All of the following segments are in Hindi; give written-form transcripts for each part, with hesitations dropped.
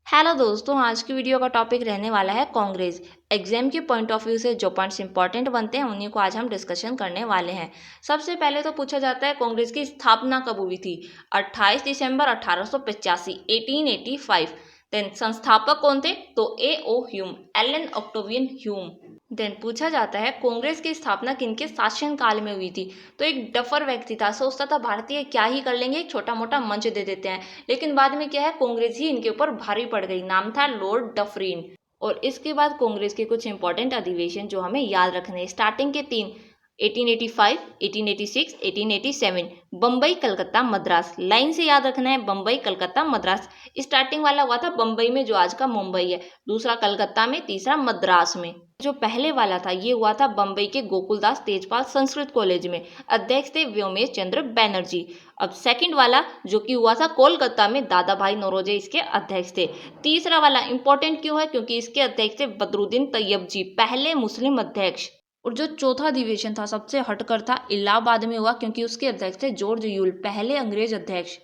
हेलो दोस्तों, आज की वीडियो का टॉपिक रहने वाला है कांग्रेस। एग्जाम के पॉइंट ऑफ व्यू से जो पॉइंट्स इंपॉर्टेंट बनते हैं उन्हीं को आज हम डिस्कशन करने वाले हैं। सबसे पहले तो पूछा जाता है कांग्रेस की स्थापना कब हुई थी। 28 दिसंबर 1885 1885। देन संस्थापक कौन थे, तो A O Hume, Allan Octavian Hume. Then पूछा जाता है कांग्रेस की स्थापना किनके शासनकाल में हुई थी। तो एक डफर व्यक्ति था, सोचता था भारतीय क्या ही कर लेंगे, एक छोटा मोटा मंच दे देते हैं। लेकिन बाद में क्या है, कांग्रेस ही इनके ऊपर भारी पड़ गई। नाम था लॉर्ड डफरीन। और इसके बाद कांग्रेस के कुछ इंपॉर्टेंट अधिवेशन जो हमें याद रखने हैं। स्टार्टिंग के तीन: 1885, 1886, 1887। बम्बई, कलकत्ता, मद्रास। लाइन से याद रखना है, बम्बई, कलकत्ता, मद्रास। स्टार्टिंग वाला हुआ था बम्बई में, जो आज का मुंबई है। दूसरा कलकत्ता में, तीसरा मद्रास में। जो पहले वाला था ये हुआ था बम्बई के गोकुलदास तेजपाल संस्कृत कॉलेज में। अध्यक्ष थे व्योमेश चंद्र बैनर्जी। अब सेकंड वाला जो कि हुआ था कोलकाता में, दादा भाई नौरोजी इसके अध्यक्ष थे। तीसरा वाला इंपॉर्टेंट क्यों है, क्योंकि इसके अध्यक्ष थे बदरुद्दीन तैयब जी, पहले मुस्लिम अध्यक्ष। और जो चौथा अधिवेशन था सबसे हटकर था, इलाहाबाद में हुआ, क्योंकि उसके अध्यक्ष थे जॉर्ज यूल, पहले अंग्रेज अध्यक्ष।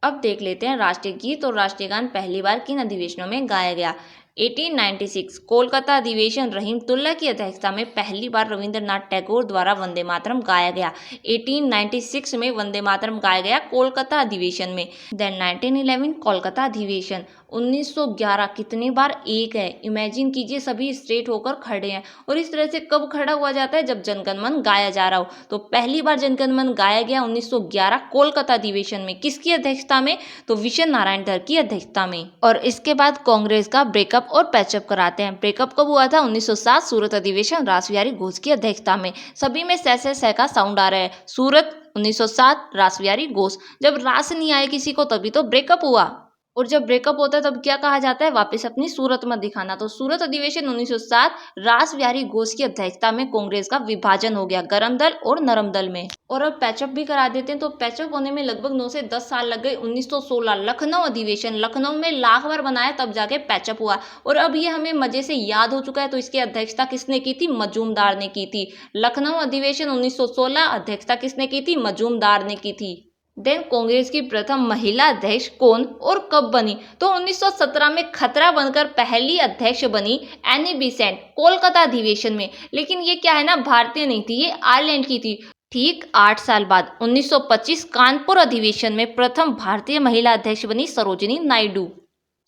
अब देख लेते हैं राष्ट्रीय गीत और राष्ट्रीय गान पहली बार किन अधिवेशनों में गाया गया। 1896 कोलकाता अधिवेशन, रहीमतुल्ला की अध्यक्षता में पहली बार रविंद्रनाथ टैगोर द्वारा वंदे मातरम गाया गया। 1896 में वंदे मातरम गाया गया कोलकाता अधिवेशन में। देन 1911 कोलकाता अधिवेशन। 1911 कितनी बार एक है, इमेजिन कीजिए, सभी स्ट्रेट होकर खड़े हैं। और इस तरह से कब खड़ा हुआ जाता है, जब जनगण मन गाया जा रहा हो। तो पहली बार जनगण मन गाया गया 1911 कोलकाता अधिवेशन में। किसकी अध्यक्षता में, तो विशन नारायण धर की अध्यक्षता में। और इसके बाद कांग्रेस का ब्रेकअप और पैचअप कराते हैं। ब्रेकअप कब हुआ था, 1907 सूरत अधिवेशन, रासबिहारी घोष की अध्यक्षता में। सभी में सह का साउंड आ रहा है। सूरत 1907, रासबिहारी घोष। जब रास नहीं आए किसी को तभी तो ब्रेकअप हुआ। और जब ब्रेकअप होता है तब क्या कहा जाता है, वापस अपनी सूरत मत दिखाना। तो सूरत अधिवेशन 1907, रासबिहारी घोष की अध्यक्षता में कांग्रेस का विभाजन हो गया गरम दल और नरम दल में। और अब पैचअप भी करा देते हैं। तो पैचअप होने में लगभग 9 से 10 साल लग गए। 1916 लखनऊ अधिवेशन, लखनऊ में लाख बार बनाया तब जाके पैचअप हुआ। और अब ये हमें मजे से याद हो चुका है। तो इसकी अध्यक्षता किसने की थी, मजूमदार ने की थी। लखनऊ अधिवेशन 1916, अध्यक्षता किसने की थी, मजूमदार ने की थी। देन कांग्रेस की प्रथम महिला अध्यक्ष कौन और कब बनी, तो 1917 में खतरा बनकर पहली अध्यक्ष बनी एनी बेसेंट, कोलकाता अधिवेशन में। लेकिन ये क्या है ना, भारतीय नहीं थी, ये आयरलैंड की थी। ठीक 8 साल बाद 1925 कानपुर अधिवेशन में प्रथम भारतीय महिला अध्यक्ष बनी सरोजिनी नायडू।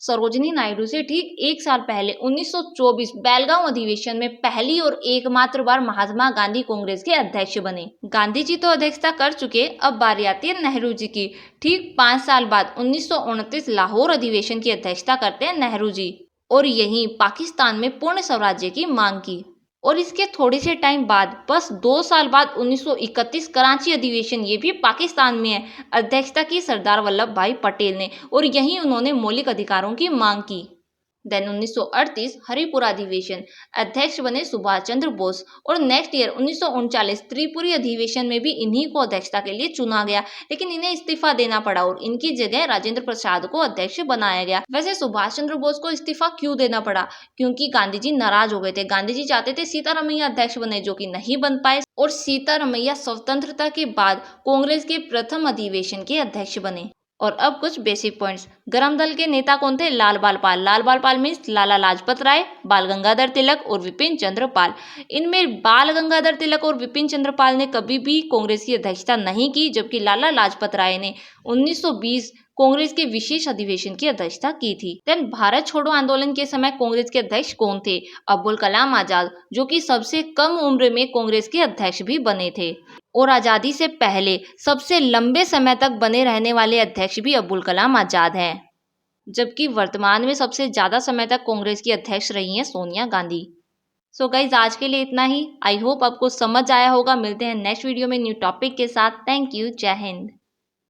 सरोजिनी नायडू से ठीक 1 साल पहले 1924 बेलगांव अधिवेशन में पहली और एकमात्र बार महात्मा गांधी कांग्रेस के अध्यक्ष बने। गांधी जी तो अध्यक्षता कर चुके, अब बारी आती है नेहरू जी की। ठीक 5 साल बाद 1929 लाहौर अधिवेशन की अध्यक्षता करते हैं नेहरू जी। और यहीं पाकिस्तान में पूर्ण स्वराज्य की मांग की। और इसके थोड़े से टाइम बाद, बस 2 साल बाद 1931 कराची अधिवेशन, ये भी पाकिस्तान में है, अध्यक्षता की सरदार वल्लभ भाई पटेल ने। और यहीं उन्होंने मौलिक अधिकारों की मांग की। देन 1938 हरिपुरा अधिवेशन, अध्यक्ष बने सुभाष चंद्र बोस। और नेक्स्ट ईयर 1939 त्रिपुरी अधिवेशन में भी इन्हीं को अध्यक्षता के लिए चुना गया। लेकिन इन्हें इस्तीफा देना पड़ा और इनकी जगह राजेंद्र प्रसाद को अध्यक्ष बनाया गया। वैसे सुभाष चंद्र बोस को इस्तीफा क्यों देना पड़ा, क्योंकि गांधी जी नाराज हो गए थे। गांधी जी चाहते थे सीतारमैया अध्यक्ष बने, जो कि नहीं बन पाए। और सीतारमैया स्वतंत्रता के बाद कांग्रेस के प्रथम अधिवेशन के अध्यक्ष बने। और अब कुछ बेसिक पॉइंट्स। गरम दल के नेता कौन थे, लाल बाल पाल। लाल बाल पाल मीन्स लाला लाजपत राय, बाल गंगाधर तिलक और विपिन चंद्र पाल। इनमें बाल गंगाधर तिलक और विपिन चंद्र पाल ने कभी भी कांग्रेस की अध्यक्षता नहीं की, जबकि लाला लाजपत राय ने 1920 कांग्रेस के विशेष अधिवेशन की अध्यक्षता की थी। देन भारत छोड़ो आंदोलन के समय कांग्रेस के अध्यक्ष कौन थे, अब्दुल कलाम आजाद, जो कि सबसे कम उम्र में कांग्रेस के अध्यक्ष भी बने थे। और आजादी से पहले सबसे लंबे समय तक बने रहने वाले अध्यक्ष भी अब्दुल कलाम आजाद हैं। जबकि वर्तमान में सबसे ज्यादा समय तक कांग्रेस की अध्यक्ष रही हैं सोनिया गांधी। सो गाइज, आज के लिए इतना ही। आई होप आपको समझ आया होगा। मिलते हैं नेक्स्ट वीडियो में न्यू टॉपिक के साथ। थैंक यू, जय हिंद।